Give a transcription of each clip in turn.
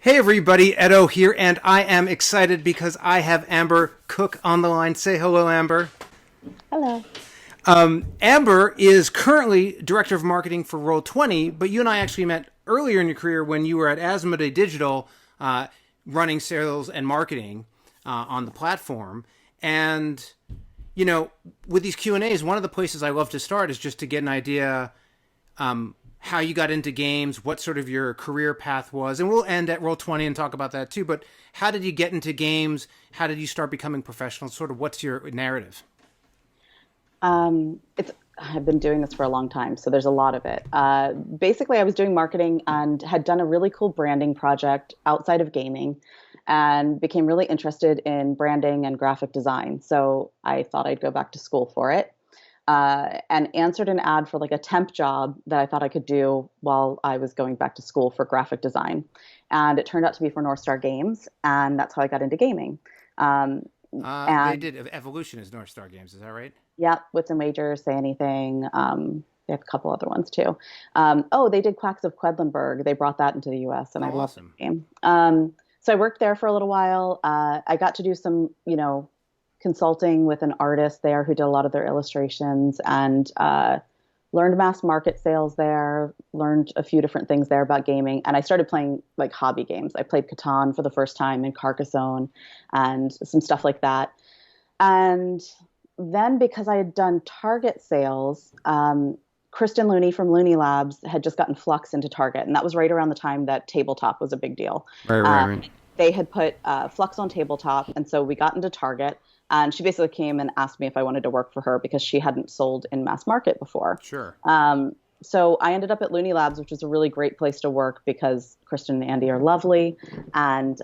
Hey everybody, Edo here, and I am excited because I have Amber Cook on the line. Say hello, Amber. Hello. Amber is currently Director of Marketing for Roll20, but you and I actually met earlier in your career when you were at Asmod Digital, running sales and marketing on the platform. And, you know, with these Q&As, one of the places I love to start is just to get an idea how you got into games, what sort of your career path was, and we'll end at Roll20 and talk about that too, but how did you get into games? How did you start becoming professional? Sort of what's your narrative? I've been doing this for a long time, so there's a lot of it. Basically, I was doing marketing and had done a really cool branding project outside of gaming and became really interested in branding and graphic design. So I thought I'd go back to school for it. And answered an ad for like a temp job that I thought I could do while I was going back to school for graphic design. And it turned out to be for North Star Games, and that's how I got into gaming. They And did Evolution as North Star Games, is that right? yeah, with the majors, Say Anything. They have a couple other ones too. They did Quacks of Quedlinburg. They brought that into the U.S. and Oh, I loved the awesome. game. So I worked there for a little while. I got to do some, consulting with an artist there who did a lot of their illustrations and learned mass market sales there, learned a few different things there about gaming. And I started playing like hobby games. I played Catan for the first time and Carcassonne and some stuff like that. And then because I had done Target sales, Kristen Looney from Looney Labs had just gotten Flux into Target. And that was right around the time that tabletop was a big deal. Right, right, right. They had put Flux on tabletop. And so we got into Target. And she basically came and asked me if I wanted to work for her because she hadn't sold in mass market before. Sure. So I ended up at Looney Labs, which is a really great place to work because Kristen and Andy are lovely. And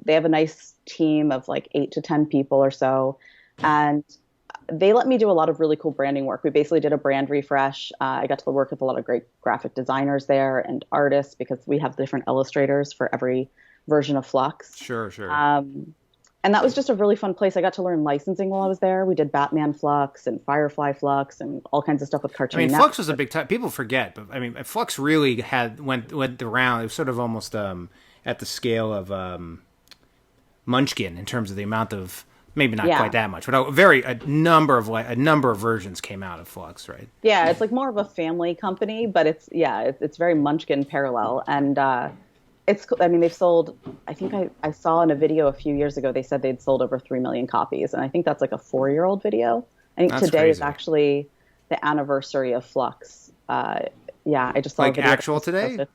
they have a nice team of like 8 to 10 people or so. And they let me do a lot of really cool branding work. We basically did a brand refresh. I got to work with a lot of great graphic designers there and artists because we have different illustrators for every version of Flux. Sure, sure. And that was just a really fun place. I got to learn licensing while I was there. We did Batman Flux and Firefly Flux and all kinds of stuff with Cartoon Network. Flux was a big time. People forget, but Flux really went around. It was sort of almost at the scale of Munchkin in terms of the amount of, maybe not quite that much, but a number of versions came out of Flux, right? Yeah, it's like more of a family company, but it's very Munchkin parallel. And they've sold, I think I saw in a video a few years ago, they said they'd sold over 3 million copies. And I think that's like a 4-year-old video. I think That's today crazy. is actually the anniversary of Flux. I just saw a Like video. actual today?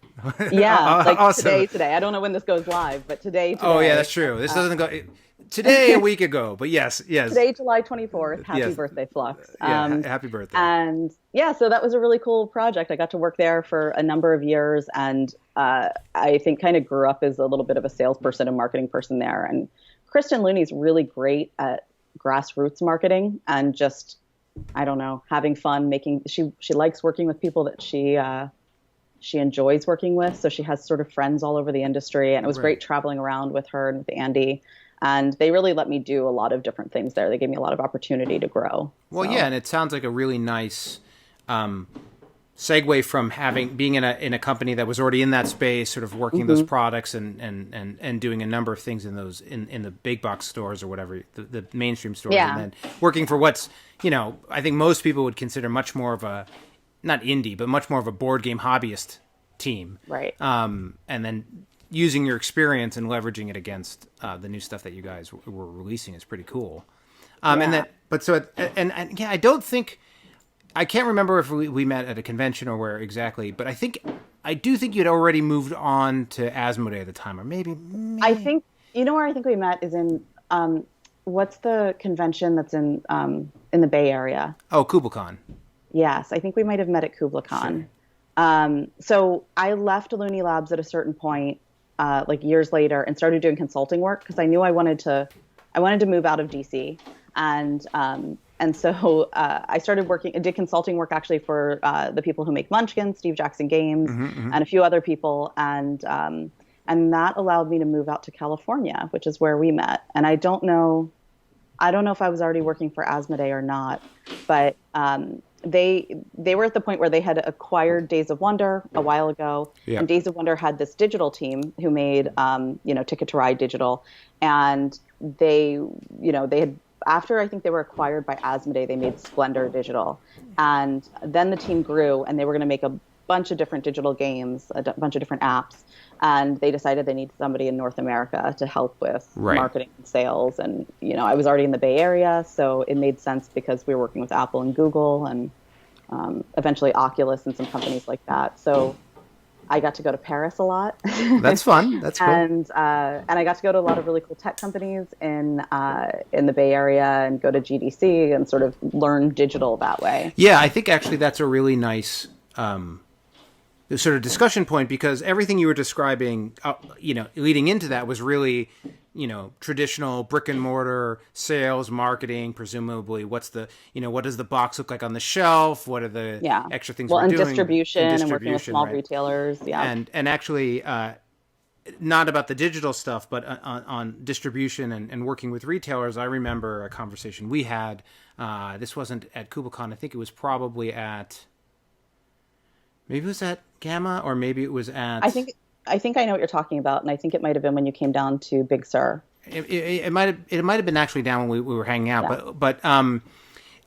Yeah, like Awesome. today. I don't know when this goes live, but today. Oh yeah, that's true. This doesn't go today a week ago, but yes. Today, July 24th. Happy birthday, Flux. Happy birthday. And yeah, so that was a really cool project. I got to work there for a number of years and I think kind of grew up as a little bit of a salesperson and marketing person there. And Kristen Looney's really great at grassroots marketing and just, I don't know, having fun she likes working with people that she enjoys working with. So she has sort of friends all over the industry and it was great traveling around with her and with Andy. And they really let me do a lot of different things there. They gave me a lot of opportunity to grow. Well, yeah, and it sounds like a really nice segue from being in a company that was already in that space, sort of working those products and doing a number of things in those in the big box stores or whatever, the mainstream stores, and then working for what's, I think most people would consider much more of a, not indie, but much more of a board game hobbyist team. Right. And then using your experience and leveraging it against the new stuff that you guys were releasing is pretty cool. I don't think, I can't remember if we met at a convention or where exactly, but I do think you'd already moved on to Asmodee at the time, or maybe. I think, where I think we met is in, what's the convention that's in the Bay Area? Oh, KublaCon. Yes, I think we might have met at KublaCon. Sure. So I left Looney Labs at a certain point, like years later, and started doing consulting work because I knew I wanted to move out of DC, and so I started I did consulting work actually for the people who make Munchkin, Steve Jackson Games, and a few other people, and that allowed me to move out to California, which is where we met. And I don't know if I was already working for Asmodee or not, but they were at the point where they had acquired Days of Wonder a while ago, Yeah. and Days of Wonder had this digital team who made Ticket to Ride digital, and they had, after I think they were acquired by Asmodee, they made Splendor digital, and then the team grew, and they were going to make a bunch of different digital games, bunch of different apps, and they decided they needed somebody in North America to help with marketing and sales. And I was already in the Bay Area, so it made sense because we were working with Apple and Google, and eventually Oculus and some companies like that. So I got to go to Paris a lot. That's fun. That's cool. And I got to go to a lot of really cool tech companies in the Bay Area and go to GDC and sort of learn digital that way. Yeah, I think actually that's a really nice sort of discussion point, because everything you were describing, leading into that was really, traditional brick and mortar sales, marketing, presumably what does the box look like on the shelf? What are the extra things we're doing? Distribution and working with small retailers. Yeah. And actually, not about the digital stuff, but on distribution and working with retailers. I remember a conversation we had. This wasn't at KubelCon. I think it was probably maybe it was at Gamma, or maybe it was at... I think I know what you're talking about, and I think it might have been when you came down to Big Sur. It might have been actually down when we were hanging out, but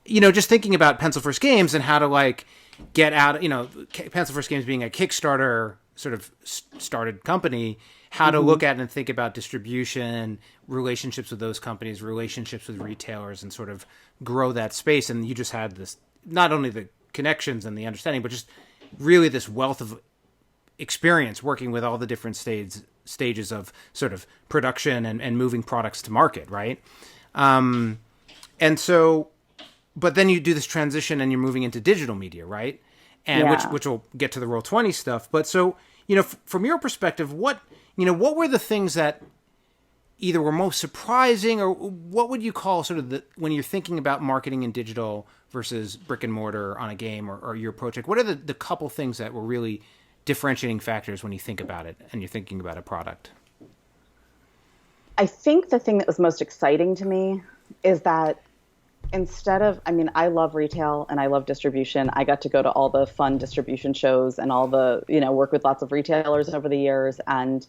just thinking about Pencil First Games and how to get out, Pencil First Games being a Kickstarter sort of started company, how to look at and think about distribution, relationships with those companies, relationships with retailers, and sort of grow that space. And you just had this, not only the connections and the understanding, but just really this wealth of experience working with all the different stages of sort of production and moving products to market, right? And so, but then you do this transition and you're moving into digital media, right? And which will get to the Roll20 stuff. But so, from your perspective, what were the things that either were most surprising, or what would you call sort of when you're thinking about marketing in digital versus brick and mortar on a game or your project? What are the couple things that were really differentiating factors when you think about it and you're thinking about a product? I think the thing that was most exciting to me is that I love retail and I love distribution. I got to go to all the fun distribution shows and all the, work with lots of retailers over the years. And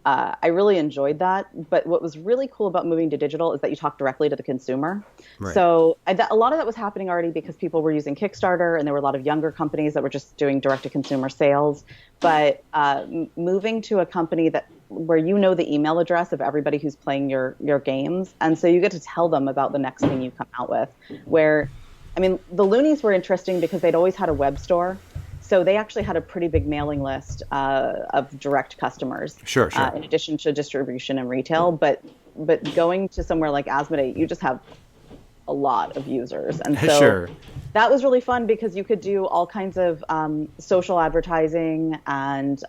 I really enjoyed that. But what was really cool about moving to digital is that you talk directly to the consumer. Right. So a lot of that was happening already because people were using Kickstarter, and there were a lot of younger companies that were just doing direct-to-consumer sales. But moving to a company where the email address of everybody who's playing your games, and so you get to tell them about the next thing you come out with. The Loonies were interesting because they'd always had a web store. So they actually had a pretty big mailing list of direct customers, sure. In addition to distribution and retail. But going to somewhere like Asmodee, you just have a lot of users, and so that was really fun because you could do all kinds of social advertising and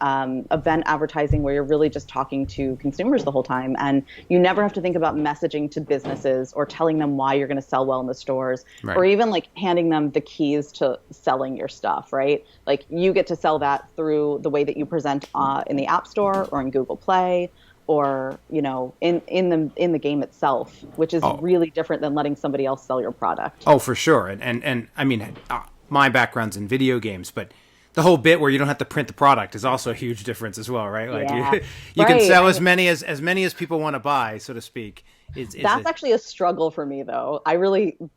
event advertising where you're really just talking to consumers the whole time, and you never have to think about messaging to businesses or telling them why you're going to sell well in the stores, or even handing them the keys to selling your stuff, right? You get to sell that through the way that you present in the App Store or in Google Play, or in the game itself, which is really different than letting somebody else sell your product. Oh, for sure. And I mean, my background's in video games, but the whole bit where you don't have to print the product is also a huge difference as well, right? You can sell as many as people want to buy, so to speak. That's actually a struggle for me, though.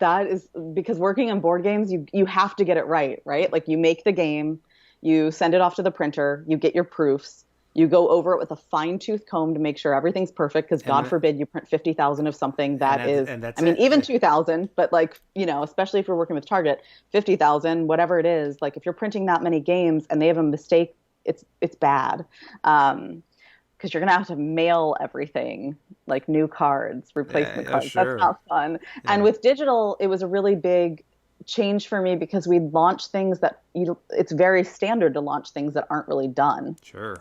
That is because working on board games, you have to get it right? You make the game, you send it off to the printer, you get your proofs. You go over it with a fine-tooth comb to make sure everything's perfect, because God forbid you print 50,000 of something even 2,000, but especially if you're working with Target, 50,000, whatever it is, if you're printing that many games and they have a mistake, it's bad. Because you're going to have to mail everything, new cards, replacement cards. Sure. That's not fun. Yeah. And with digital, it was a really big change for me because we launch things that it's very standard to launch things that aren't really done. Sure.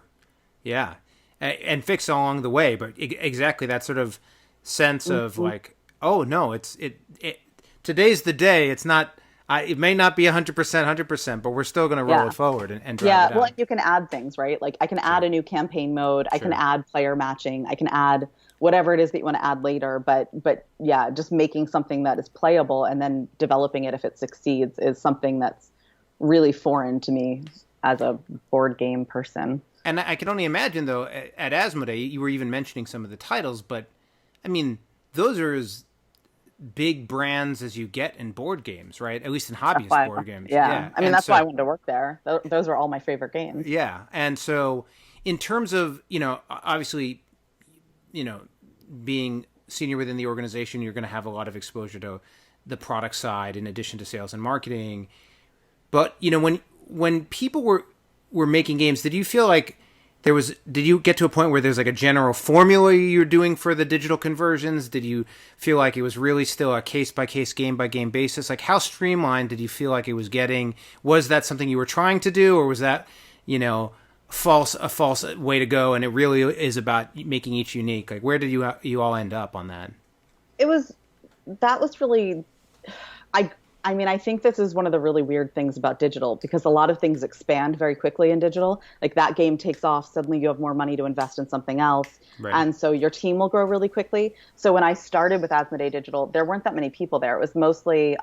Yeah, and fix along the way, but exactly that sort of sense of oh no, today's the day. It's not It may not be 100%, but we're still going to roll it forward and drive it out. Well, and you can add things, right? Like I can add a new campaign mode. I can add player matching. I can add whatever it is that you want to add later. But yeah, just making something that is playable and then developing it if it succeeds is something that's really foreign to me as a board game person. And I can only imagine, though, at Asmodee, you were even mentioning some of the titles, but I mean, those are as big brands as you get in board games, right? At least in hobbyist board games. Yeah. I mean, that's why I wanted to work there. Those are all my favorite games. Yeah. And so in terms of, obviously, being senior within the organization, you're going to have a lot of exposure to the product side in addition to sales and marketing. But, when people were making games, did you feel like did you get to a point where there's like a general formula you're doing for the digital conversions? Did you feel like it was really still a case-by-case, game-by-game basis? Like, how streamlined did you feel like it was getting? Was that something you were trying to do, or was that, a false way to go, and it really is about making each unique? Like, where did you all end up on that? That was really... I mean, I think this is one of the really weird things about digital, because a lot of things expand very quickly in digital. Like that game takes off, suddenly you have more money to invest in something else. Right. And so your team will grow really quickly. So when I started with Asmodee Digital, there weren't that many people there. It was mostly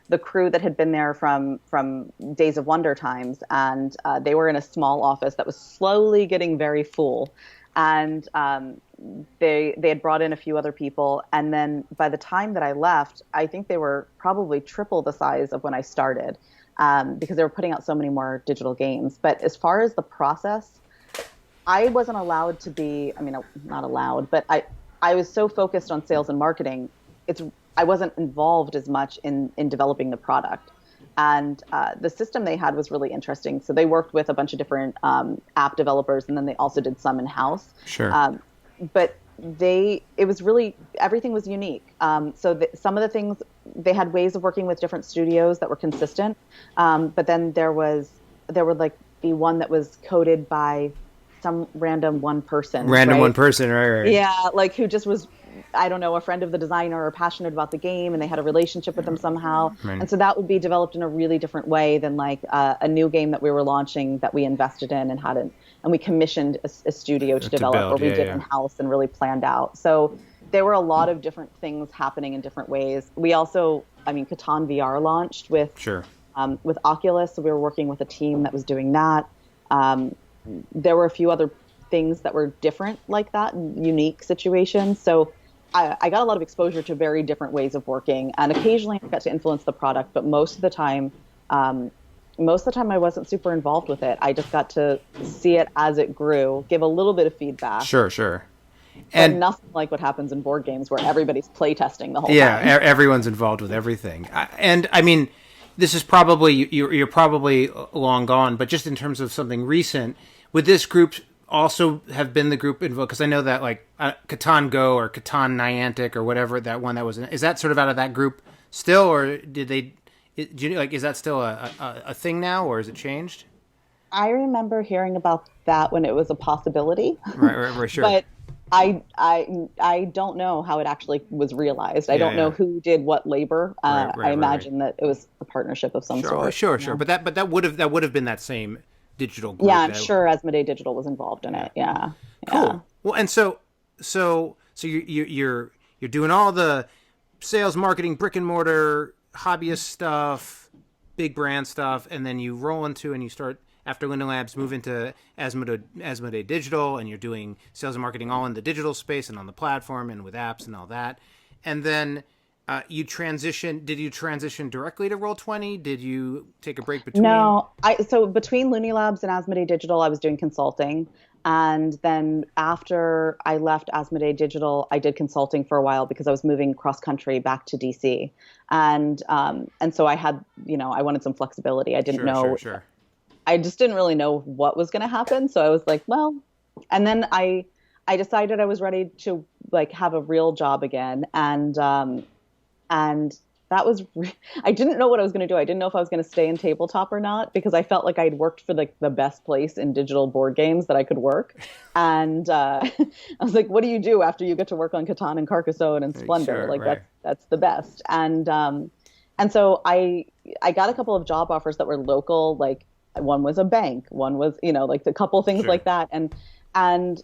the crew that had been there from Days of Wonder times. And they were in a small office that was slowly getting very full. And they had brought in a few other people. And then by the time that I left, I think they were probably triple the size of when I started, because they were putting out so many more digital games. But as far as the process, I wasn't allowed to be, not allowed, but I was so focused on sales and marketing. I wasn't involved as much in developing the product. And the system they had was really interesting. So they worked with a bunch of different app developers, and then they also did some in-house. Sure. But it was really, everything was unique. So some of the things, they had ways of working with different studios that were consistent. But then there would like be one that was coded by some random one person. Right? Yeah, like who just was, I don't know, a friend of the designer or passionate about the game, and they had a relationship with them somehow. Right. And so that would be developed in a really different way than like a new game that we were launching that we invested in and we commissioned a studio to develop, or we did in-house and really planned out. So there were a lot of different things happening in different ways. We also, Catan VR launched with Oculus, so we were working with a team that was doing that. There were a few other things that were different like that, unique situations. So I got a lot of exposure to very different ways of working, and occasionally I got to influence the product, but most of the time I wasn't super involved with it. I just got to see it as it grew, give a little bit of feedback. Sure. And nothing like what happens in board games where everybody's playtesting the whole time. Yeah, everyone's involved with everything. This is probably, you're probably long gone, but just in terms of something recent, would this group also have been the group involved? Because I know that like Catan Go or Catan Niantic or whatever, that one that was, is that sort of out of that group still, or is that still a thing now, or has it changed? I remember hearing about that when it was a possibility. Right, sure. But I don't know how it actually was realized. I don't know who did what labor. I imagine that it was a partnership of some sort. Sure. But that would have been that same digital group. Yeah, I'm sure Asmodee Digital was involved in it. Yeah. Cool. Well, and so you're doing all the sales, marketing, brick and mortar, hobbyist stuff, big brand stuff, and then you roll into and you start, after Linden Labs, move into Asmodee Digital, and you're doing sales and marketing all in the digital space and on the platform and with apps and all that. And then you transition. Did you transition directly to Roll20? Did you take a break between? No, so between Looney Labs and Asmodee Digital, I was doing consulting. And then after I left Asmodee Digital, I did consulting for a while because I was moving cross country back to DC. And so I had, I wanted some flexibility. I didn't know. Sure. I just didn't really know what was going to happen. So I was like, well, and then I decided I was ready to like have a real job again. And that was, I didn't know what I was going to do. I didn't know if I was going to stay in tabletop or not, because I felt like I'd worked for like the best place in digital board games that I could work. And I was like, what do you do after you get to work on Catan and Carcassonne and Splendor? Sure, right. That's the best. And so I I got a couple of job offers that were local, like one was a bank, one was, like a couple things Sure. like that. And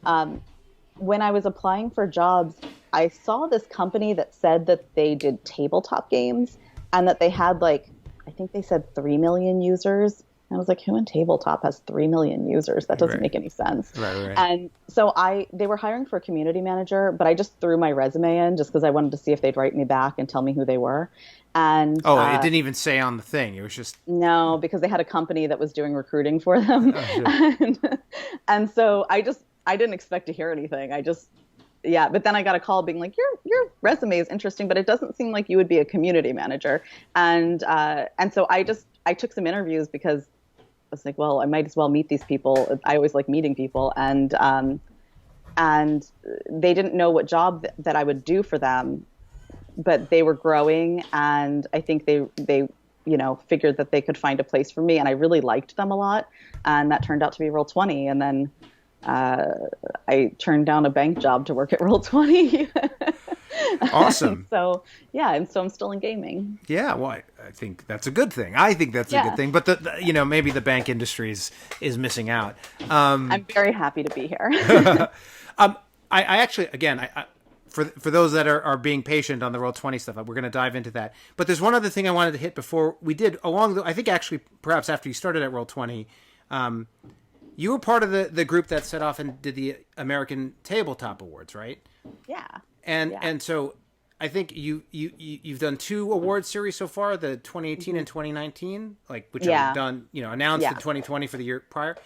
when I was applying for jobs, I saw this company that said that they did tabletop games and that they had like, I think they said 3 million users. I was like, who in tabletop has 3 million users? That doesn't Right. make any sense. Right. And so they were hiring for a community manager, but I just threw my resume in just because I wanted to see if they'd write me back and tell me who they were. And Oh, it didn't even say on the thing. It was just. no, because they had a company that was doing recruiting for them. Oh, sure. And so I didn't expect to hear anything. Yeah, but then I got a call being like, your resume is interesting, but it doesn't seem like you would be a community manager. And so I took some interviews because I was like, well, I might as well meet these people. I always like meeting people. And they didn't know what job that I would do for them, but they were growing, and I think they figured that they could find a place for me, and I really liked them a lot, and that turned out to be Roll20. And then I turned down a bank job to work at Roll20. Awesome. So I'm still in gaming. Yeah, well, I think that's a good thing. I think that's a good thing. But maybe the bank industry is missing out. I'm very happy to be here. I actually, again, for those that are being patient on the Roll20 stuff, we're going to dive into that. But there's one other thing I wanted to hit before we did. I think actually perhaps after you started at Roll20, you were part of the group that set off and did the American Tabletop Awards, right? Yeah. And so I think you've done 2 award series so far, the 2018 and 2019, which are done, announced in 2020 for the year prior.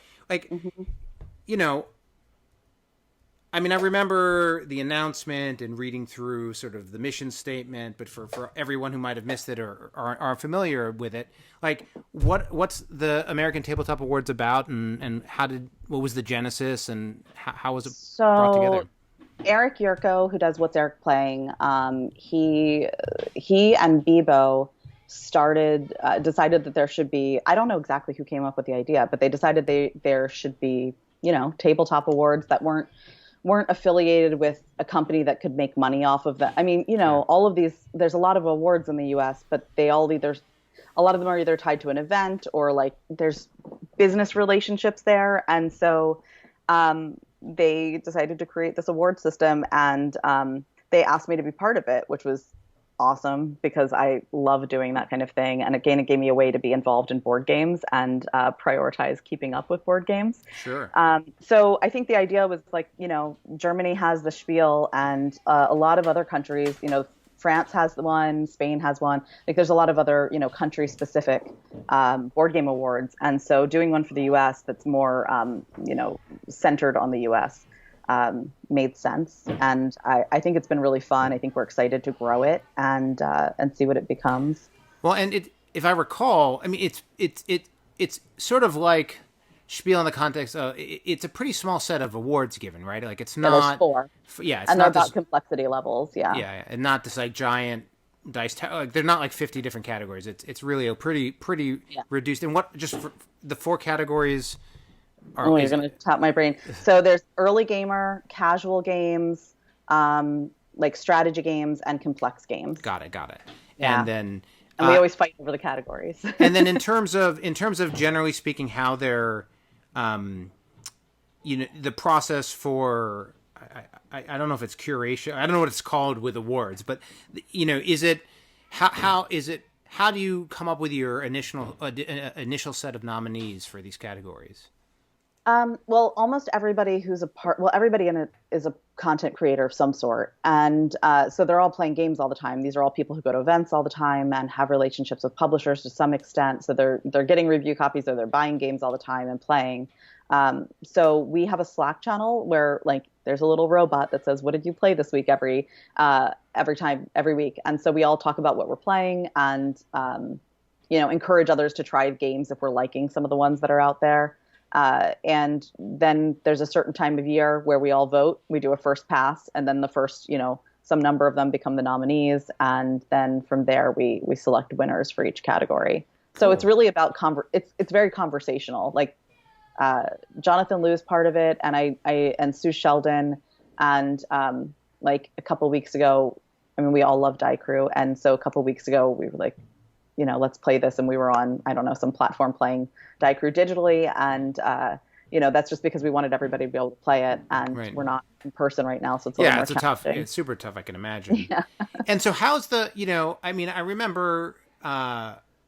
I mean, I remember the announcement and reading through sort of the mission statement, but for everyone who might have missed it or aren't familiar with it, what's the American Tabletop Awards about, and what was the genesis, and how was it brought together? Eric Yurko, who does What's Eric Playing, he and Bebo decided that there should be, I don't know exactly who came up with the idea, but they decided there should be, tabletop awards that weren't affiliated with a company that could make money off of that. I mean, all of these, there's a lot of awards in the US, but a lot of them are either tied to an event or there's business relationships there. And so, they decided to create this award system, and they asked me to be part of it, which was awesome because I love doing that kind of thing. And again, it gave me a way to be involved in board games and prioritize keeping up with board games. Sure. So I think the idea was Germany has the Spiel, and a lot of other countries, France has one, Spain has one. There's a lot of other, country-specific board game awards. And so doing one for the U.S. that's more, centered on the U.S. Made sense. And I think it's been really fun. I think we're excited to grow it and see what it becomes. Well, and if I recall, I mean, it's sort of like Spiel in the context of it's a pretty small set of awards given, right? It's not. There's 4. Yeah, it's and not they're about complexity levels. Yeah. Yeah, and not this giant dice. They're not 50 different categories. It's really a pretty reduced. And what just for the 4 categories are? Oh, you're gonna tap my brain. So there's early gamer, casual games, strategy games, and complex games. Got it. Yeah. And then. And we always fight over the categories. And then in terms of generally speaking, how they're, the process for, I don't know if it's curation. I don't know what it's called with awards, but is it how do you come up with your initial set of nominees for these categories? Well, almost everybody everybody in it is a content creator of some sort. And so they're all playing games all the time. These are all people who go to events all the time and have relationships with publishers to some extent. So they're getting review copies, or they're buying games all the time and playing. So we have a Slack channel where there's a little robot that says, what did you play this week every week. And so we all talk about what we're playing and, encourage others to try games if we're liking some of the ones that are out there. And then there's a certain time of year where we all vote. We do a first pass, and then the first, some number of them become the nominees. And then from there, we select winners for each category. Cool. So it's really about, it's very conversational. Jonathan Liu is part of it, and I and Sue Sheldon. And, a couple of weeks ago, I mean, we all love Die Crew. And so a couple of weeks ago, we were let's play this. And we were on, I don't know, some platform playing Die Crew digitally. And, that's just because we wanted everybody to be able to play it. And Right. we're not in person right now. So it's a little more challenging. It's super tough, I can imagine. Yeah. And so how's the, I mean, I remember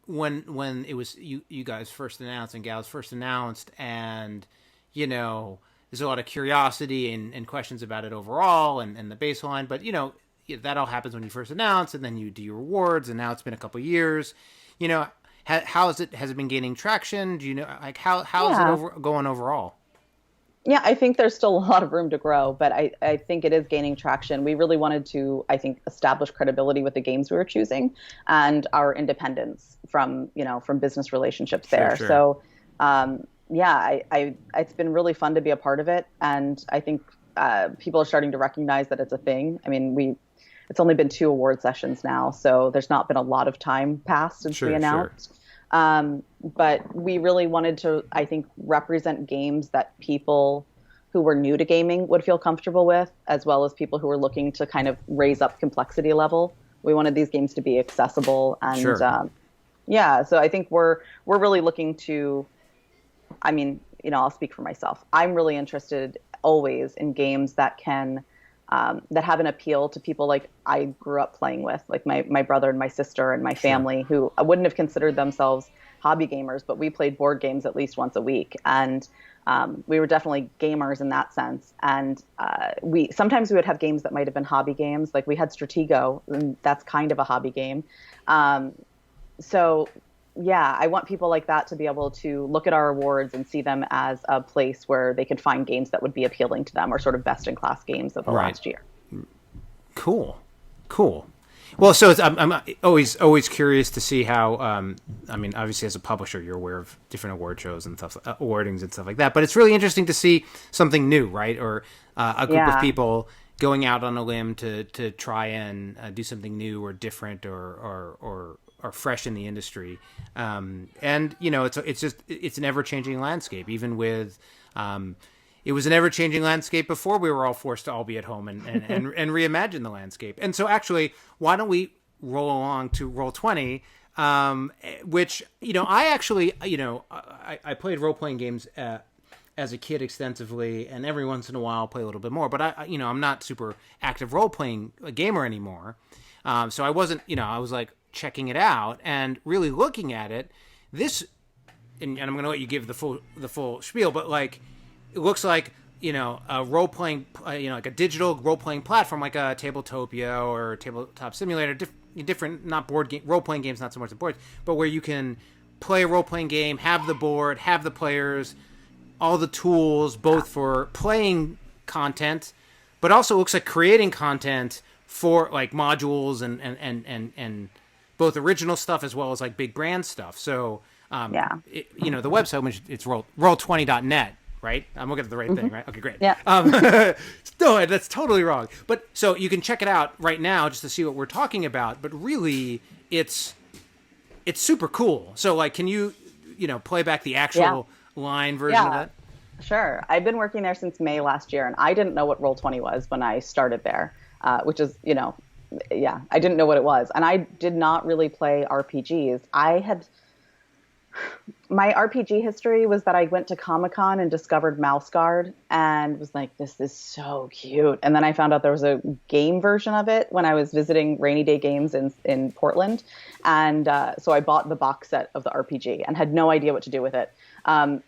when it was you guys first announced and gals first announced, and, there's a lot of curiosity and questions about it overall and the baseline. But, that all happens when you first announce, and then you do your awards, and now it's been a couple of years. Has it been gaining traction? Do you know, like, how's it going overall? Yeah, I think there's still a lot of room to grow, but I think it is gaining traction. We really wanted to, I think, establish credibility with the games we were choosing and our independence from business relationships there. Sure. So, it's been really fun to be a part of it. And I think people are starting to recognize that it's a thing. I mean, it's only been 2 award sessions now, so there's not been a lot of time passed since we announced. But we really wanted to, I think, represent games that people who were new to gaming would feel comfortable with, as well as people who were looking to kind of raise up complexity level. We wanted these games to be accessible, and so I think we're really looking to, I mean, I'll speak for myself. I'm really interested always in games that can that have an appeal to people like I grew up playing with, like my brother and my sister and my family, who I wouldn't have considered themselves hobby gamers, but we played board games at least once a week. And we were definitely gamers in that sense. And sometimes we would have games that might have been hobby games. Like we had Stratego, and that's kind of a hobby game. I want people like that to be able to look at our awards and see them as a place where they could find games that would be appealing to them, or sort of best in class games of the last year. Cool. Well, so I'm always curious to see how. I mean, obviously, as a publisher, you're aware of different award shows and stuff, awardings and stuff like that. But it's really interesting to see something new, right? Or a group of people going out on a limb to try and do something new or different or fresh in the industry. And it's an ever changing landscape. Even with it was an ever changing landscape before we were all forced to all be at home and reimagine the landscape. And so actually, why don't we roll along to Roll20, which, I actually, I played role-playing games as a kid extensively, and every once in a while play a little bit more, but I'm not super active role-playing gamer anymore. So I wasn't, I was like checking it out and really looking at it. This, and I'm going to let you give the full spiel, but like, it looks like, a role-playing, like a digital role-playing platform, like a Tabletopia or Tabletop Simulator, different, not board game, role-playing games, not so much the boards, but where you can play a role-playing game, have the board, have the players, all the tools, both for playing content, but also looks like creating content for like modules and both original stuff as well as like big brand stuff. So, the website, which it's roll20.net. Right? I'm looking at the right thing, right? Okay, great. Yeah. No, that's totally wrong. But so you can check it out right now just to see what we're talking about. But really, it's super cool. So, like, can you, play back the actual line version of that? Sure. I've been working there since May last year, and I didn't know what Roll20 was when I started there, which is, I didn't know what it was. And I did not really play RPGs. My RPG history was that I went to Comic-Con and discovered Mouse Guard and was like, this is so cute. And then I found out there was a game version of it when I was visiting Rainy Day Games in Portland. And so I bought the box set of the RPG and had no idea what to do with it.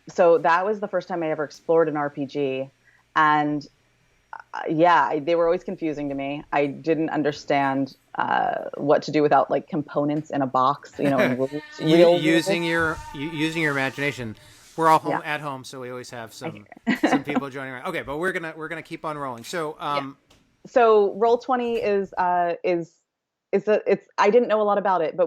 So that was the first time I ever explored an RPG. And they were always confusing to me. I didn't understand what to do without like components in a box, and rules. Using your imagination. We're all home at home, so we always have some people joining around. Okay, but we're gonna keep on rolling. So so Roll20 is I didn't know a lot about it,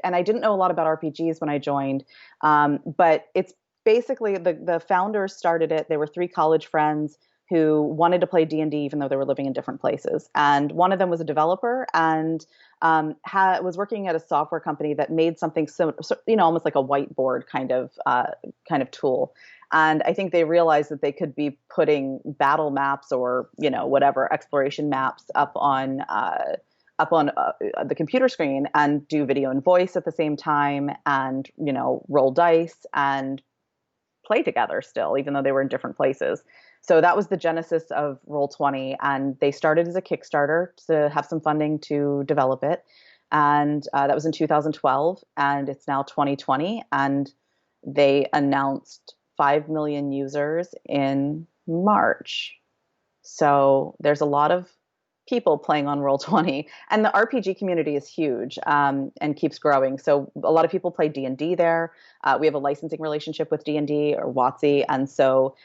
and I didn't know a lot about RPGs when I joined, but it's basically the founders started it. They were 3 college friends who wanted to play D&D even though they were living in different places. And one of them was a developer and was working at a software company that made something similar, almost like a whiteboard kind of tool. And I think they realized that they could be putting battle maps or, whatever exploration maps up on up on the computer screen and do video and voice at the same time, and roll dice and play together still, even though they were in different places. So that was the genesis of Roll20, and they started as a Kickstarter to have some funding to develop it. And that was in 2012, and it's now 2020, and they announced 5 million users in March. So there's a lot of people playing on Roll20, and the RPG community is huge, and keeps growing. So a lot of people play D&D there. We have a licensing relationship with D&D or WotC, and so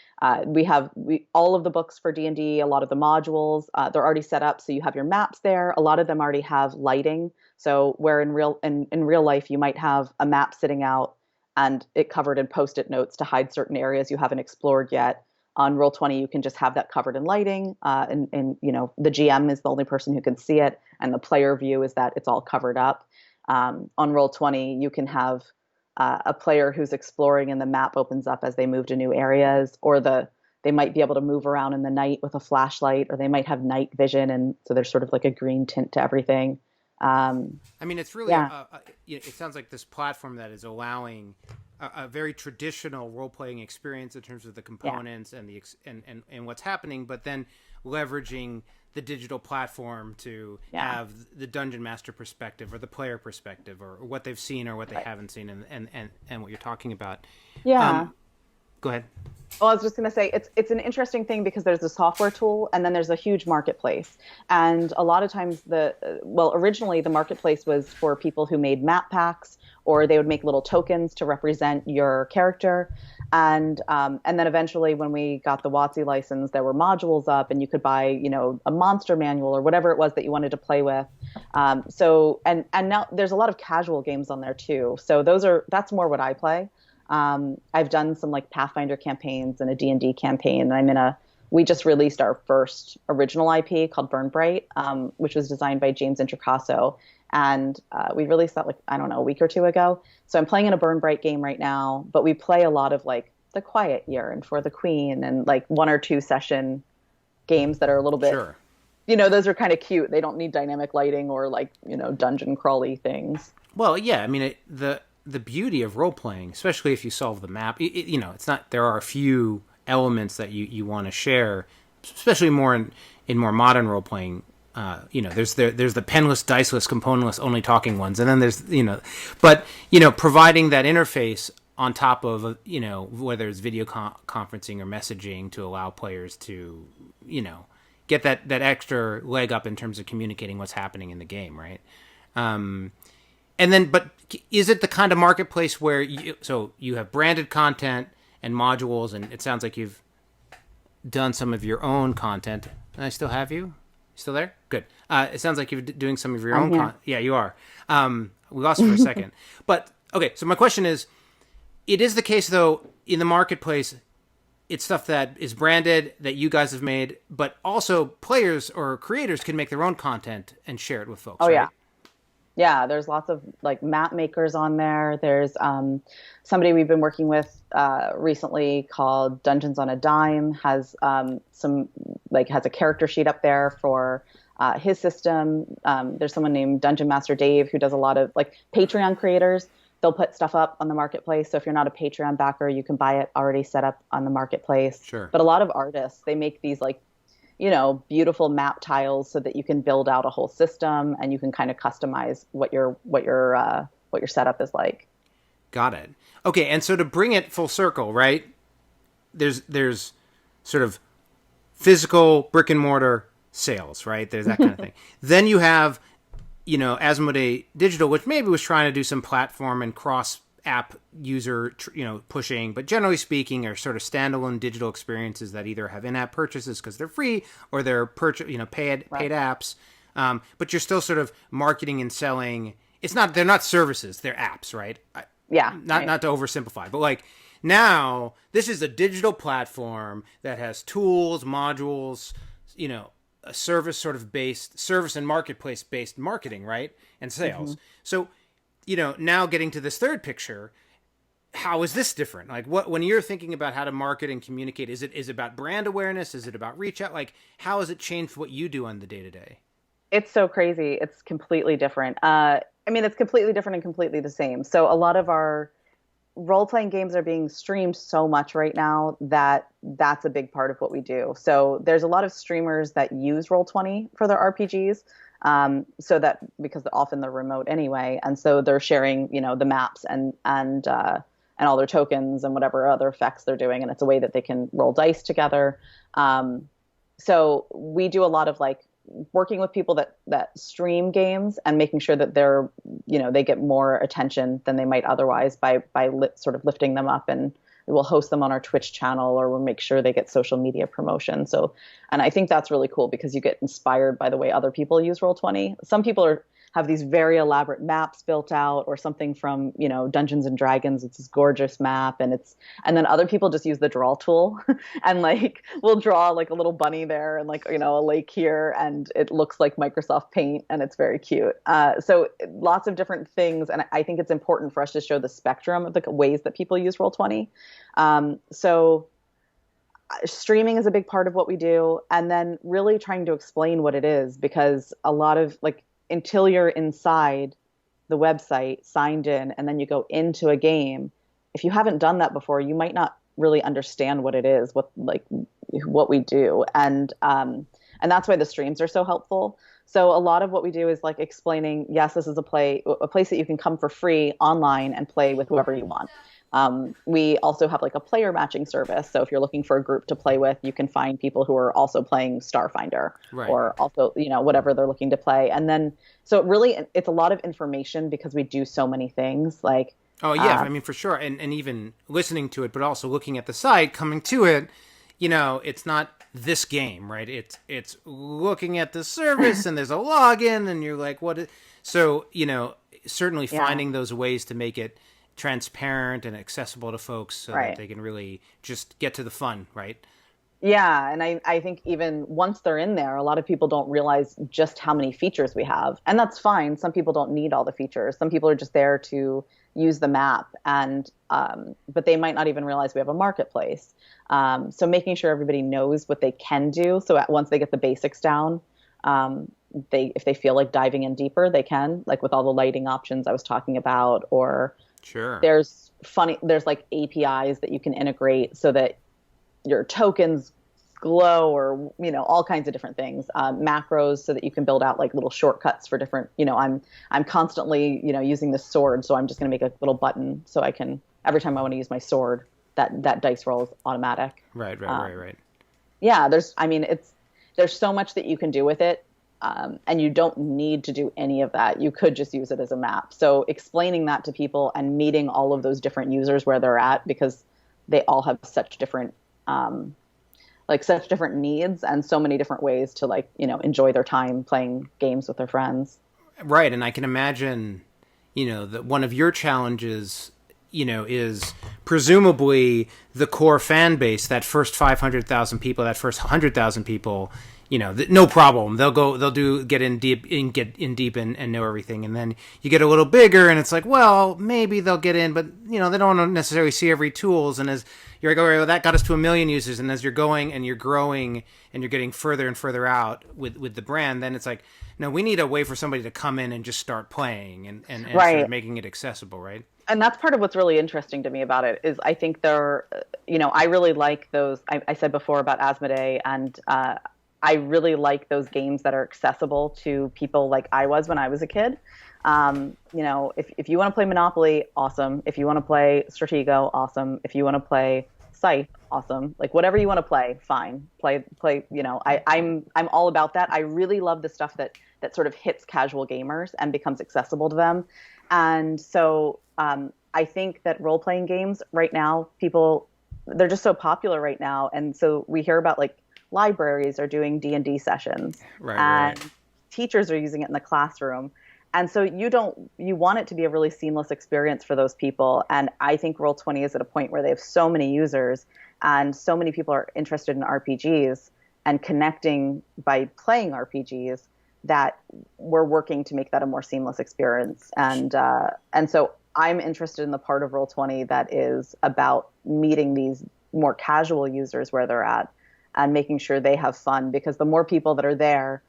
we have all of the books for D&D, a lot of the modules, they're already set up, so you have your maps there. A lot of them already have lighting. So where in real life you might have a map sitting out and it covered in Post-it notes to hide certain areas you haven't explored yet. On Roll20, you can just have that covered in lighting, and the GM is the only person who can see it, and the player view is that it's all covered up. On Roll20, you can have a player who's exploring, and the map opens up as they move to new areas, or they might be able to move around in the night with a flashlight, or they might have night vision, and so there's sort of like a green tint to everything. It's really, it sounds like this platform that is allowing a very traditional role-playing experience in terms of the components and the and what's happening, but then leveraging the digital platform to have the dungeon master perspective or the player perspective or what they've seen or what they haven't seen and what you're talking about. Yeah. Go ahead. Well, I was just going to say it's an interesting thing because there's a software tool and then there's a huge marketplace. And a lot of times originally the marketplace was for people who made map packs, or they would make little tokens to represent your character. And then eventually when we got the WotC license, there were modules up and you could buy, a monster manual or whatever it was that you wanted to play with. And now there's a lot of casual games on there too. So that's more what I play. I've done some like Pathfinder campaigns and a D&D campaign. And we just released our first original IP called Burn Bright, which was designed by James Introcaso. And we released that a week or two ago. So I'm playing in a Burn Bright game right now, but we play a lot of like The Quiet Year and For the Queen and like 1 or 2 session games that are a little bit, sure. Those are kind of cute. They don't need dynamic lighting or like, dungeon crawly things. Well, yeah, the beauty of role playing, especially if you solve the map, it's not, there are a few elements that you want to share, especially more in more modern role playing. There's the penless, diceless, componentless, only talking ones, and then there's providing that interface on top of whether it's video conferencing or messaging to allow players to get that extra leg up in terms of communicating what's happening in the game, right? But is it the kind of marketplace where you have branded content and modules, and it sounds like you've done some of your own content, and I still have you? Still there? Good. It sounds like you're doing some of your own content. Yeah, you are. We lost you for a second. But, okay, so my question is, it is the case, though, in the marketplace, it's stuff that is branded, that you guys have made, but also players or creators can make their own content and share it with folks, right? Yeah. Yeah, there's lots of like map makers on there. There's somebody we've been working with recently called Dungeons on a Dime, has has a character sheet up there for his system. There's someone named Dungeon Master Dave who does a lot of like Patreon creators. They'll put stuff up on the marketplace. So if you're not a Patreon backer, you can buy it already set up on the marketplace. Sure. But a lot of artists, they make these like beautiful map tiles so that you can build out a whole system and you can kind of customize what your setup is like. Got it. Okay, and so to bring it full circle, right? There's sort of physical brick and mortar sales, right? There's that kind of thing. Then you have, Asmod Digital, which maybe was trying to do some platform and cross app user, pushing, but generally speaking are sort of standalone digital experiences that either have in-app purchases because they're free or they're paid apps. But you're still sort of marketing and selling. They're not services, they're apps, right? Yeah. Not to oversimplify, but like now this is a digital platform that has tools, modules, a service and marketplace based marketing, right? And sales. Mm-hmm. So, now getting to this third picture, how is this different? Like when you're thinking about how to market and communicate, is it about brand awareness? Is it about reach out? Like how has it changed what you do on the day to day? It's so crazy. It's completely different. I mean, it's completely different and completely the same. So a lot of our role-playing games are being streamed so much right now that that's a big part of what we do. So there's a lot of streamers that use Roll20 for their RPGs. So that because often they're remote anyway, and so they're sharing, the maps and all their tokens and whatever other effects they're doing, and it's a way that they can roll dice together. So we do a lot of like working with people that stream games and making sure that they get more attention than they might otherwise by sort of lifting them up, and we'll host them on our Twitch channel, or we'll make sure they get social media promotion. So, and I think that's really cool because you get inspired by the way other people use Roll20. Some people have these very elaborate maps built out, or something from, Dungeons and Dragons. It's this gorgeous map, and then other people just use the draw tool and like we'll draw like a little bunny there and like, a lake here, and it looks like Microsoft Paint, and it's very cute. So lots of different things. And I think it's important for us to show the spectrum of the ways that people use Roll20. So streaming is a big part of what we do. And then really trying to explain what it is, because a lot of like, until you're inside the website, signed in, and then you go into a game, if you haven't done that before, you might not really understand what it is, what we do. And that's why the streams are so helpful. So a lot of what we do is like explaining, yes, this is a place that you can come for free online and play with whoever you want. We also have like a player matching service. So if you're looking for a group to play with, you can find people who are also playing Starfinder, right, or also, whatever they're looking to play. And then, so it's a lot of information because we do so many things like, oh yeah, I mean, for sure. And even listening to it, but also looking at the site, coming to it, it's not this game, right? It's looking at the service and there's a login and you're like, what? So, certainly finding those ways to make it transparent and accessible to folks so that they can really just get to the fun, right? Yeah, and I think even once they're in there, a lot of people don't realize just how many features we have. And that's fine. Some people don't need all the features. Some people are just there to use the map, and but they might not even realize we have a marketplace. So making sure everybody knows what they can do. So once they get the basics down, if they feel like diving in deeper, they can, like with all the lighting options I was talking about, or sure, there's like APIs that you can integrate so that your tokens glow, or all kinds of different things, macros so that you can build out like little shortcuts for different, I'm constantly using this sword, so I'm just going to make a little button so I can, every time I want to use my sword, that dice roll is automatic. Right. Yeah, there's so much that you can do with it. And you don't need to do any of that. You could just use it as a map. So explaining that to people and meeting all of those different users where they're at, because they all have such different needs and so many different ways to enjoy their time playing games with their friends. Right. And I can imagine, that one of your challenges, is presumably the core fan base, that first 500,000 people, that first 100,000 people, no problem. They'll get in deep and know everything. And then you get a little bigger and it's like, well, maybe they'll get in, but they don't necessarily see every tools. And as you're like, oh, well, that got us to 1 million users. And as you're going and you're growing and you're getting further and further out with the brand, then it's like, no, we need a way for somebody to come in and just start playing and right, sort of making it accessible. Right. And that's part of what's really interesting to me about it is I think I really like those, I said before about Asmodee, and, I really like those games that are accessible to people like I was when I was a kid. If you want to play Monopoly, awesome. If you want to play Stratego, awesome. If you want to play Scythe, awesome. Like whatever you want to play, fine. Play. I'm all about that. I really love the stuff that sort of hits casual gamers and becomes accessible to them. And so I think that role-playing games right now, they're just so popular right now. And so we hear about like libraries are doing D&D sessions, and teachers are using it in the classroom. And so you want it to be a really seamless experience for those people. And I think Roll20 is at a point where they have so many users and so many people are interested in RPGs and connecting by playing RPGs that we're working to make that a more seamless experience. And so I'm interested in the part of Roll20 that is about meeting these more casual users where they're at and making sure they have fun, because the more people that are there,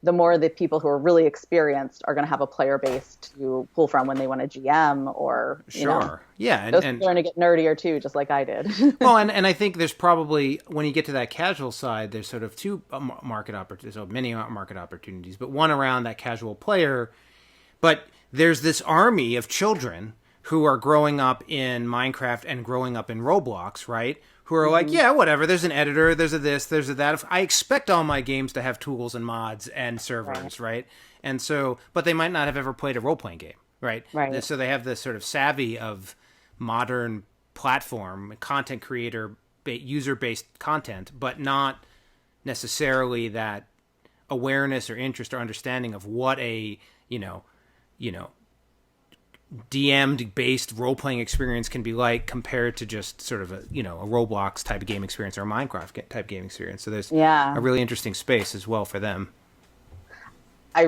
the more the people who are really experienced are going to have a player base to pull from when they want a GM or, Yeah. Those people are going to get nerdier too, just like I did. Well, and I think there's probably, when you get to that casual side, there's sort of two market opportunities, so many market opportunities, but one around that casual player. But there's this army of children who are growing up in Minecraft and growing up in Roblox, right? Who are like, yeah, whatever. There's an editor. There's a this. There's a that. I expect all my games to have tools and mods and servers, right? And so, but they might not have ever played a role-playing game, right? Right. So they have this sort of savvy of modern platform content creator user-based content, but not necessarily that awareness or interest or understanding of what a DM'd based role playing experience can be like compared to just sort of a Roblox type of game experience or a Minecraft type game experience. So there's a really interesting space as well for them. I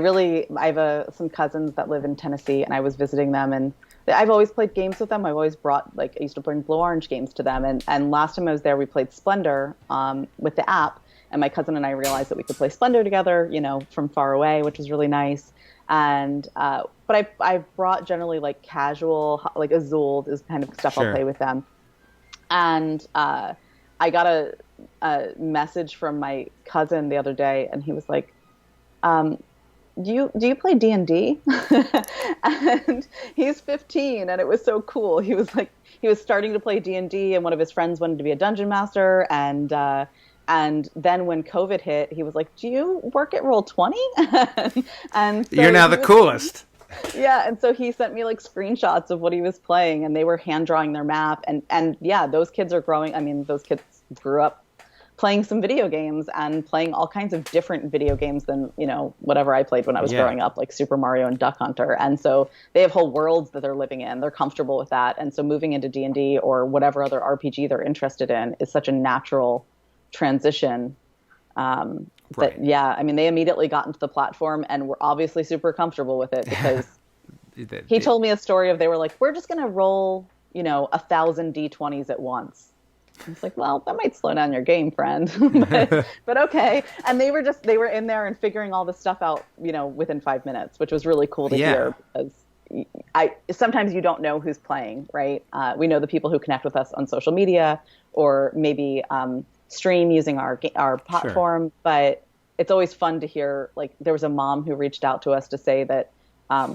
have some cousins that live in Tennessee, and I was visiting them, and I've always played games with them. I've always brought, I used to bring Blue Orange games to them, and last time I was there, we played Splendor with the app, and my cousin and I realized that we could play Splendor together, from far away, which was really nice. And but I brought generally like casual, like Azul is kind of stuff I'll play with them. And I got a message from my cousin the other day, and he was like, do you play D&D? And he's 15, and it was so cool. He was starting to play D&D, and one of his friends wanted to be a dungeon master, and then when COVID hit, he was like, do you work at Roll20? And so you're now the coolest. Yeah. And so he sent me like screenshots of what he was playing, and they were hand drawing their map. And yeah, those kids are growing. I mean, those kids grew up playing some video games and playing all kinds of different video games than, whatever I played when I was growing up, like Super Mario and Duck Hunter. And so they have whole worlds that they're living in. They're comfortable with that. And so moving into D&D or whatever other RPG they're interested in is such a natural transition that they immediately got into the platform and were obviously super comfortable with it because he told me a story of, they were like, we're just going to roll 1,000 D20s at once. I was like, well, that might slow down your game, friend. but okay. And they were in there and figuring all this stuff out within 5 minutes, which was really cool to hear, because sometimes you don't know who's playing, right? We know the people who connect with us on social media or maybe stream using our platform, but it's always fun to hear. Like, there was a mom who reached out to us to say that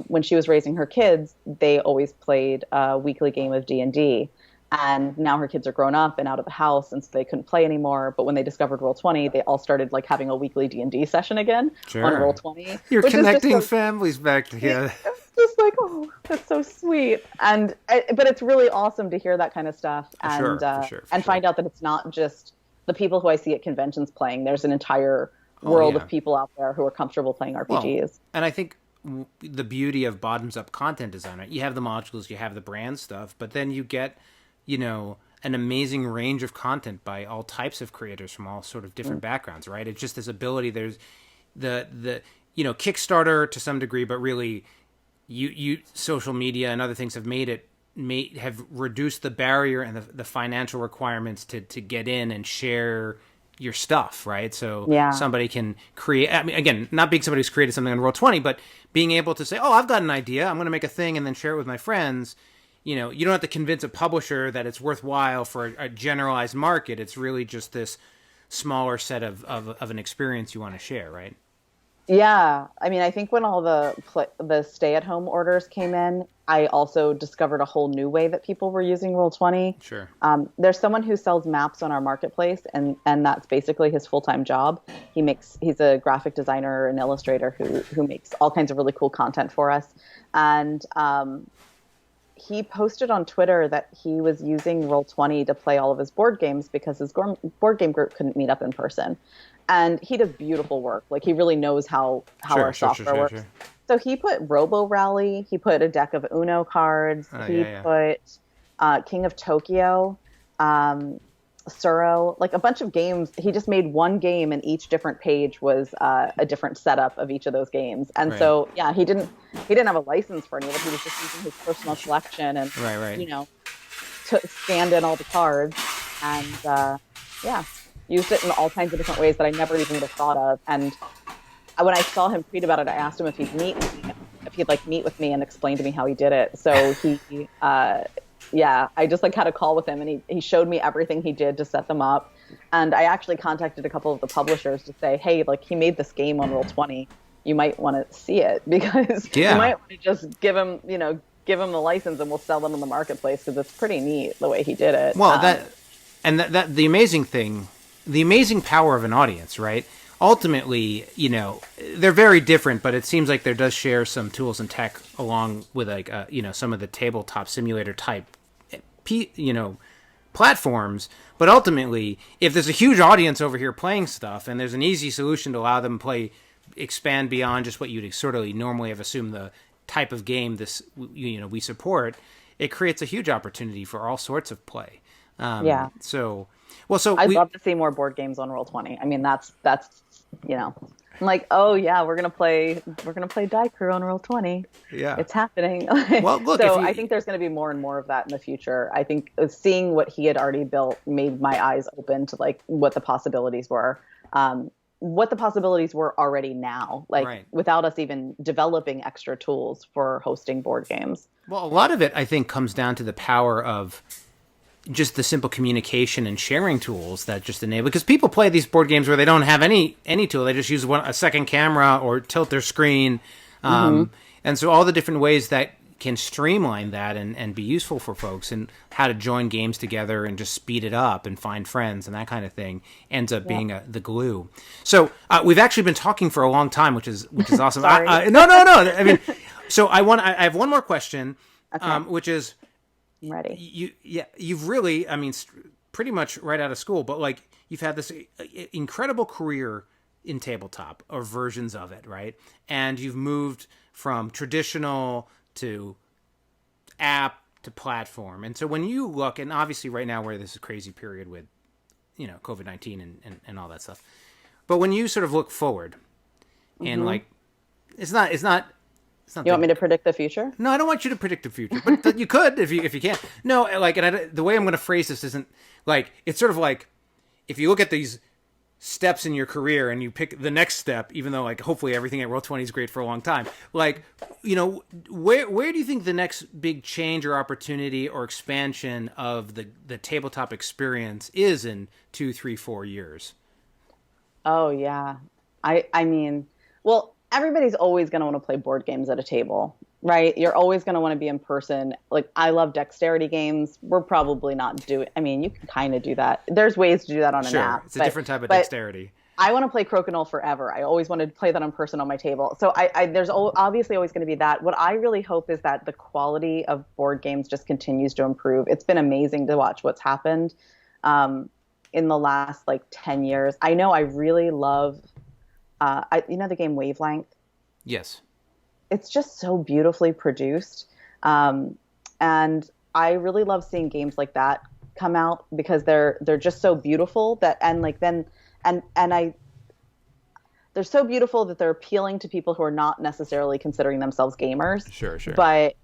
when she was raising her kids, they always played a weekly game of D&D, and now her kids are grown up and out of the house, and so they couldn't play anymore. But when they discovered Roll20, they all started like having a weekly D&D session again on Roll20. You're connecting families back together. It's just like, oh, that's so sweet. But it's really awesome to hear that kind of stuff and find out that it's not just the people who I see at conventions playing. There's an entire world of people out there who are comfortable playing RPGs. Well, and I think the beauty of bottoms-up content design, right? You have the modules, you have the brand stuff, but then you get, an amazing range of content by all types of creators from all sort of different backgrounds, right? It's just this ability. There's the Kickstarter to some degree, but really, you social media and other things have have reduced the barrier and the financial requirements to get in and share your stuff, right? So somebody can create, I mean, again, not being somebody who's created something on Roll20, but being able to say, oh, I've got an idea, I'm going to make a thing and then share it with my friends. You don't have to convince a publisher that it's worthwhile for a generalized market. It's really just this smaller set of an experience you want to share, right? Yeah. I mean, I think when all the stay-at-home orders came in, I also discovered a whole new way that people were using Roll20. Sure. There's someone who sells maps on our marketplace, and that's basically his full-time job. He's a graphic designer and illustrator who makes all kinds of really cool content for us. And he posted on Twitter that he was using Roll20 to play all of his board games because his board game group couldn't meet up in person. And he does beautiful work. Like, he really knows how our software works. Sure. So he put Robo Rally. He put a deck of Uno cards. He put King of Tokyo, Suro, like a bunch of games. He just made one game, and each different page was a different setup of each of those games. And so, he didn't have a license for any of it. He was just using his personal collection and scanned in all the cards and used it in all kinds of different ways that I never even would have thought of. And when I saw him tweet about it, I asked him if he'd like meet with me and explain to me how he did it. So yeah, I just like had a call with him, and he showed me everything he did to set them up. And I actually contacted a couple of the publishers to say, hey, like he made this game on Roll20. You might want to see it, because you might want to just give him the license, and we'll sell them in the marketplace, because it's pretty neat the way he did it. Well, the amazing power of an audience, right? Ultimately, they're very different, but it seems like there does share some tools and tech along with like some of the tabletop simulator type platforms. But ultimately, if there's a huge audience over here playing stuff, and there's an easy solution to allow them to expand beyond just what you'd sort of normally have assumed the type of game we support, it creates a huge opportunity for all sorts of play. So I'd love to see more board games on Roll20. I mean, that's I'm like, oh yeah, we're gonna play Die Crew on Roll20. Yeah, it's happening. Well, look, I think there's going to be more and more of that in the future. I think seeing what he had already built made my eyes open to like what the possibilities were. What the possibilities were already now, without us even developing extra tools for hosting board games. Well, a lot of it, I think, comes down to the power of just the simple communication and sharing tools that just enable, because people play these board games where they don't have any tool. They just use a second camera or tilt their screen. And so all the different ways that can streamline that and be useful for folks, and how to join games together and just speed it up and find friends and that kind of thing ends up being the glue. So we've actually been talking for a long time, which is awesome. Sorry. No. I mean, so I have one more question, which is, I'm ready. You've really, I mean, pretty much right out of school, but like you've had this incredible career in tabletop, or versions of it, right? And you've moved from traditional to app to platform. And so when you look, and obviously right now we're this crazy period with, COVID-19 and all that stuff. But when you sort of look forward and like, it's not you want me to predict the future? No, I don't want you to predict the future, but you could if you can. No, like, the way I'm going to phrase this isn't like, it's sort of like, if you look at these steps in your career and you pick the next step, even though like hopefully everything at Roll20 is great for a long time, like, where do you think the next big change or opportunity or expansion of the tabletop experience is in 2, 3, 4 years? Oh yeah. I mean, well, everybody's always going to want to play board games at a table, right? You're always going to want to be in person. Like, I love dexterity games. We're probably not I mean, you can kind of do that. There's ways to do that on an app. It's a different type of dexterity. I want to play Crokinole forever. I always wanted to play that in person on my table. So there's obviously always going to be that. What I really hope is that the quality of board games just continues to improve. It's been amazing to watch what's happened in the last like 10 years. I know I really love the game Wavelength? Yes. It's just so beautifully produced. And I really love seeing games like that come out, because they're just so beautiful they're so beautiful that they're appealing to people who are not necessarily considering themselves gamers. Sure. But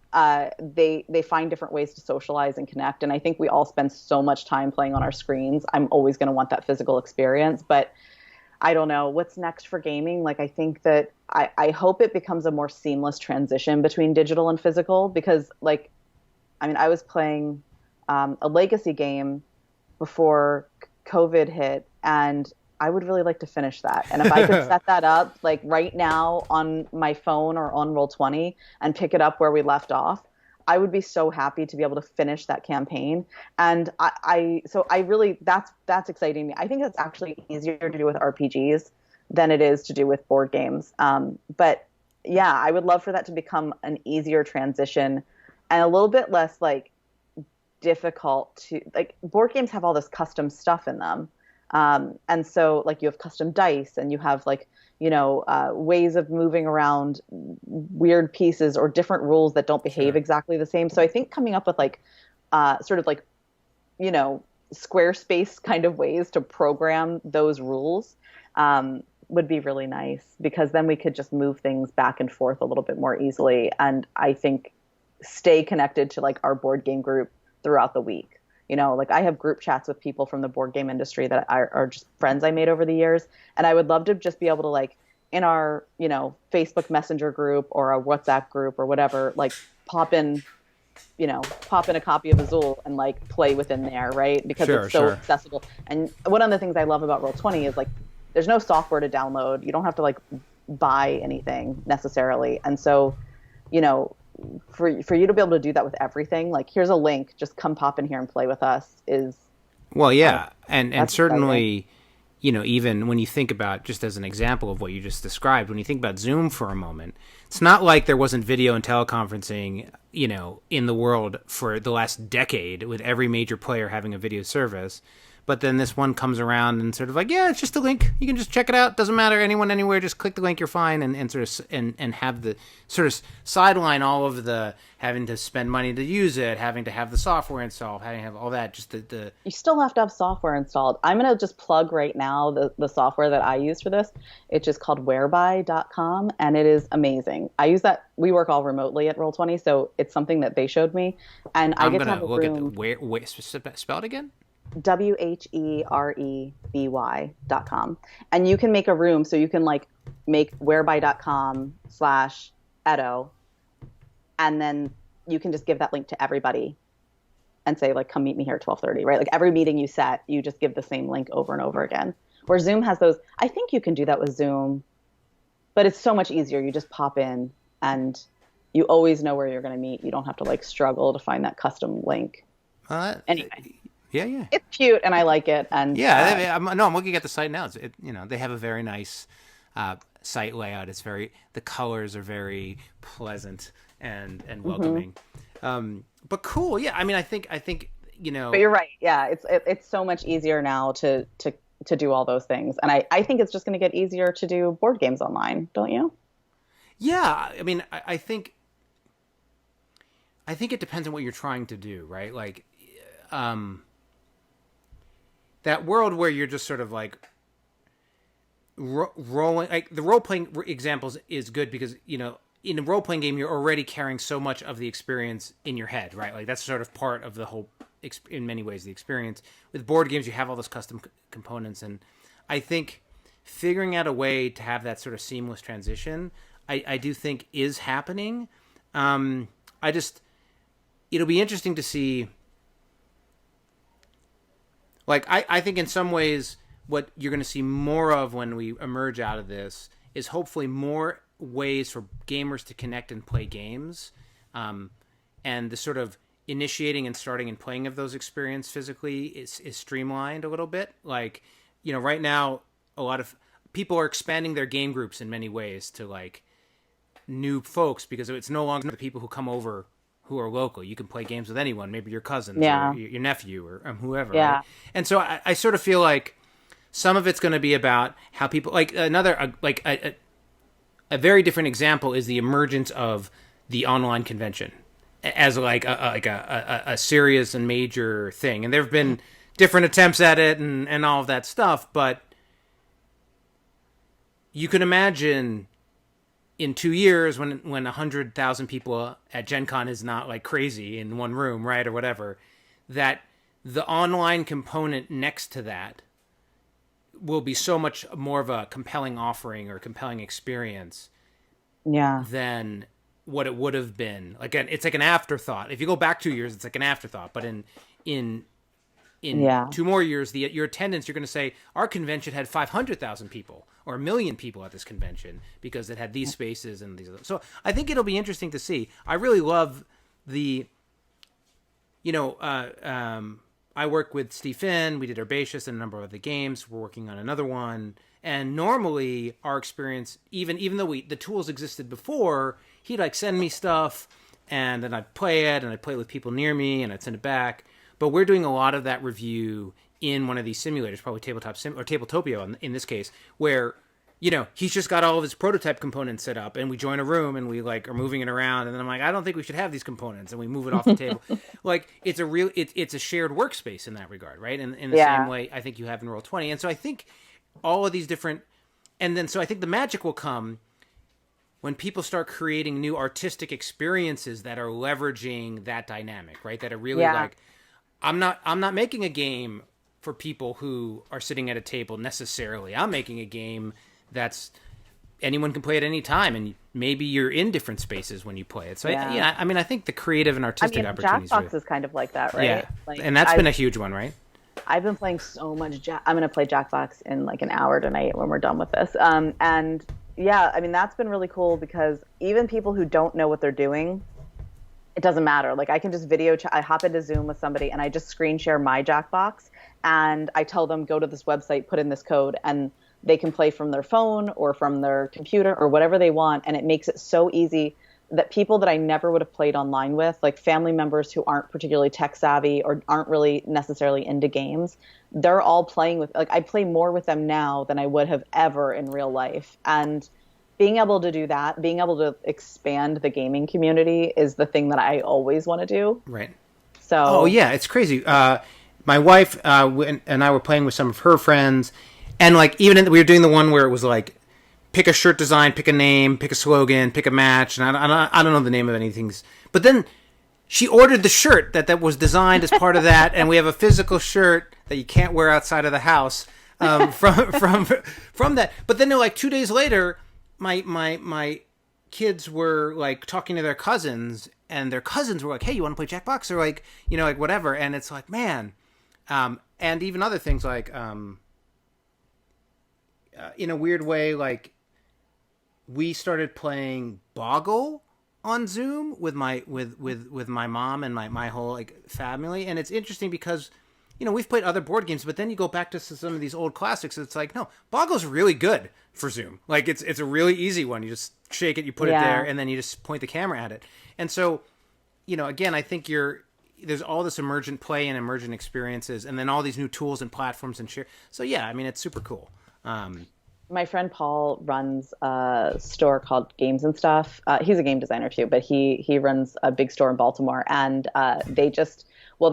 they find different ways to socialize and connect. And I think we all spend so much time playing on our screens. I'm always going to want that physical experience, but I don't know what's next for gaming. Like, I think that I hope it becomes a more seamless transition between digital and physical, because like, I mean, I was playing a legacy game before COVID hit, and I would really like to finish that. And if I could set that up like right now on my phone or on Roll20 and pick it up where we left off, I would be so happy to be able to finish that campaign. And that's exciting me. I think it's actually easier to do with RPGs than it is to do with board games. But yeah, I would love for that to become an easier transition and a little bit less like difficult to, like, board games have all this custom stuff in them. And so like you have custom dice, and you have like, ways of moving around weird pieces or different rules that don't behave exactly the same. So I think coming up with like, sort of like, Squarespace kind of ways to program those rules, would be really nice, because then we could just move things back and forth a little bit more easily. And I think stay connected to like our board game group throughout the week. Like I have group chats with people from the board game industry that are just friends I made over the years. And I would love to just be able to like in our, Facebook Messenger group or a WhatsApp group or whatever, like pop in, pop in a copy of Azul and like play within there, right? Because Sure, it's so sure. accessible. And one of the things I love about Roll20 is like there's no software to download. You don't have to like buy anything necessarily. And so, you know, for you to be able to do that with everything, like here's a link, just come pop in here and play with us is Well, yeah, and that's certainly, even when you think about, just as an example of what you just described, when you think about Zoom for a moment, it's not like there wasn't video and teleconferencing, in the world for the last decade with every major player having a video service. But then this one comes around and sort of like, yeah, it's just a link. You can just check it out. Doesn't matter, anyone, anywhere. Just click the link. You're fine. And sort of and have the sort of sideline all of the having to spend money to use it, having to have the software installed, having to have all that. Just the you still have to have software installed. I'm going to just plug right now the software that I use for this. It's just called whereby.com, and it is amazing. I use that. We work all remotely at Roll20, so it's something that they showed me. And I I'm get to gonna have a look at room. where spell it again. whereby.com. And you can make a room, so you can like make whereby.com/Edo, and then you can just give that link to everybody and say like, come meet me here at 12:30, right? Like every meeting you set, you just give the same link over and over again. Where Zoom has those, I think you can do that with Zoom, but it's so much easier. You just pop in and you always know where you're going to meet. You don't have to like struggle to find that custom link. Anyway. Yeah. It's cute and I like it. And yeah, I'm looking at the site now. They have a very nice site layout. The colors are very pleasant and welcoming. But cool. Yeah, I mean, I think But you're right. Yeah, it's so much easier now to do all those things, and I think it's just going to get easier to do board games online, don't you? Yeah, I mean, I think it depends on what you're trying to do, right? Like, that world where you're just sort of like rolling, like the role playing examples is good because in a role playing game you're already carrying so much of the experience in your head, right? Like that's sort of part of the whole, in many ways, the experience. With board games, you have all those custom components, and I think figuring out a way to have that sort of seamless transition, I do think is happening. It'll be interesting to see. Like, I think in some ways what you're going to see more of when we emerge out of this is hopefully more ways for gamers to connect and play games. And the sort of initiating and starting and playing of those experiences physically is streamlined a little bit. Like, right now, a lot of people are expanding their game groups in many ways to, like, new folks because it's no longer the people who come over who are local. You can play games with anyone, maybe your cousins or your nephew or whoever. Yeah. Right? And so I sort of feel like some of it's going to be about how people, like a very different example is the emergence of the online convention as like a serious and major thing. And there have been different attempts at it and all of that stuff, but you can imagine in 2 years, when 100,000 people at Gen Con is not like crazy in one room, right, or whatever, that the online component next to that will be so much more of a compelling offering or compelling experience than what it would have been. Again, it's like an afterthought. If you go back 2 years, it's like an afterthought. But in 2 more years, your attendance, you're going to say, our convention had 500,000 people or 1 million people at this convention because it had these spaces and these other. So I think it'll be interesting to see. I really love the, I work with Steve Finn. We did Herbaceous and a number of other games. We're working on another one. And normally our experience, even though the tools existed before, he'd like send me stuff and then I'd play it and I'd play it with people near me and I'd send it back. But we're doing a lot of that review in one of these simulators, probably Tabletop or Tabletopia in this case, where, he's just got all of his prototype components set up and we join a room and we like are moving it around. And then I'm like, I don't think we should have these components. And we move it off the table. Like it's a shared workspace in that regard, right? And in the same way I think you have in Roll20. And so I think all of these different, and then, so I think the magic will come when people start creating new artistic experiences that are leveraging that dynamic, right? That are really like, I'm not making a game for people who are sitting at a table necessarily. I'm making a game that's anyone can play at any time, and maybe you're in different spaces when you play it. So Yeah. I mean, I think the creative and artistic opportunities. Jackbox is kind of like that, right? Yeah, Like, and that's been a huge one, right? I've been playing so much I'm going to play Jackbox in like an hour tonight when we're done with this. And yeah, I mean, that's been really cool because even people who don't know what they're doing, it doesn't matter. Like I can just I hop into Zoom with somebody and I just screen share my Jackbox and I tell them, go to this website, put in this code, and they can play from their phone or from their computer or whatever they want. And it makes it so easy that people that I never would have played online with, like family members who aren't particularly tech savvy or aren't really necessarily into games, they're all playing with, like I play more with them now than I would have ever in real life. And being able to do that, being able to expand the gaming community is the thing that I always want to do. Right. So. Oh yeah, it's crazy. My wife and I were playing with some of her friends, and like we were doing the one where it was like, pick a shirt design, pick a name, pick a slogan, pick a match, and I don't know the name of anything. But then she ordered the shirt that was designed as part of that, and we have a physical shirt that you can't wear outside of the house from that. But then like 2 days later, my kids were like talking to their cousins, and their cousins were like, "Hey, you want to play Jackbox?" Or like, like whatever. And it's like, man, and even other things like, in a weird way, like we started playing Boggle on Zoom with my mom and my whole like family, and it's interesting because we've played other board games, but then you go back to some of these old classics, and it's like, no, Boggle's really good for Zoom. Like it's a really easy one. You just shake it, you put it there, and then you just point the camera at it. And so, again, I think there's all this emergent play and emergent experiences, and then all these new tools and platforms and share. So yeah, I mean, it's super cool. My friend Paul runs a store called Games and Stuff. He's a game designer too, but he runs a big store in Baltimore, and they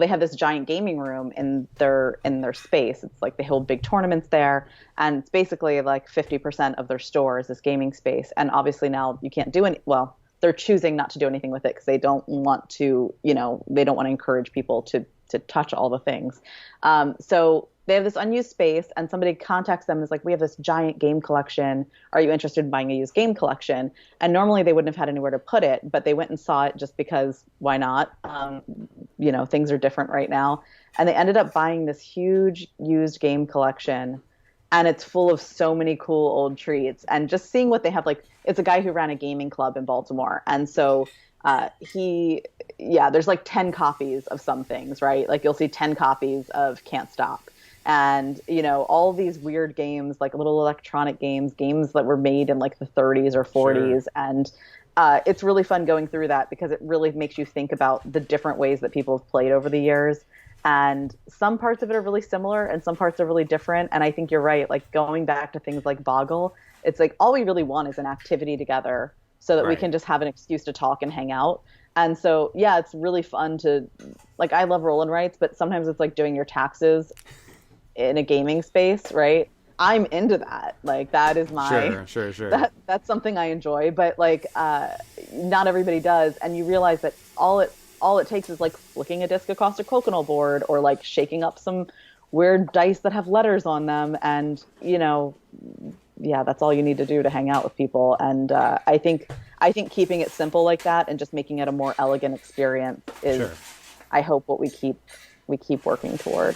have this giant gaming room in their space. It's like they hold big tournaments there, and it's basically like 50% of their store is this gaming space. And obviously now you can't do they're choosing not to do anything with it because they don't want to, they don't want to encourage people to touch all the things. So they have this unused space, and somebody contacts them and is like, we have this giant game collection. Are you interested in buying a used game collection? And normally they wouldn't have had anywhere to put it, but they went and saw it just because why not? Things are different right now. And they ended up buying this huge used game collection, and it's full of so many cool old treats. And just seeing what they have, like, it's a guy who ran a gaming club in Baltimore. And so there's like 10 copies of some things, right? Like you'll see 10 copies of Can't Stop. And, all these weird games, like little electronic games that were made in like the 30s or 40s. Sure. And it's really fun going through that because it really makes you think about the different ways that people have played over the years. And some parts of it are really similar and some parts are really different. And I think you're right. Like going back to things like Boggle, it's like all we really want is an activity together so that we can just have an excuse to talk and hang out. And so, yeah, it's really fun to, like, I love roll and writes, but sometimes it's like doing your taxes in a gaming space, right? I'm into that. Like that is my sure. That's something I enjoy, but like not everybody does. And you realize that all it takes is like flicking a disc across a crokinole board or like shaking up some weird dice that have letters on them, and that's all you need to do to hang out with people. And I think keeping it simple like that and just making it a more elegant experience is I hope what we keep working toward.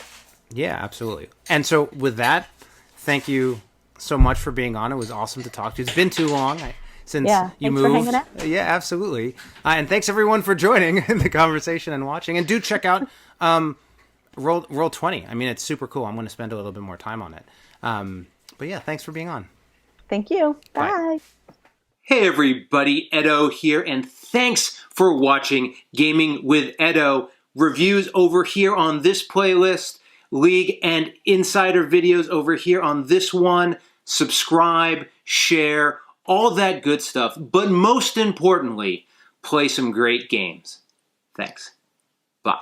Yeah, absolutely. And so with that, thank you so much for being on. It was awesome to talk to you. It's been too long since you moved. For hanging out. Yeah, absolutely. And thanks everyone for joining the conversation and watching. And do check out Roll20. I mean, it's super cool. I'm going to spend a little bit more time on it. But yeah, thanks for being on. Thank you. Bye. Hey everybody, Edo here, and thanks for watching Gaming with Edo. Reviews over here on this playlist. League and Insider videos over here on this one. Subscribe, share, all that good stuff. But most importantly, play some great games. Thanks. Bye.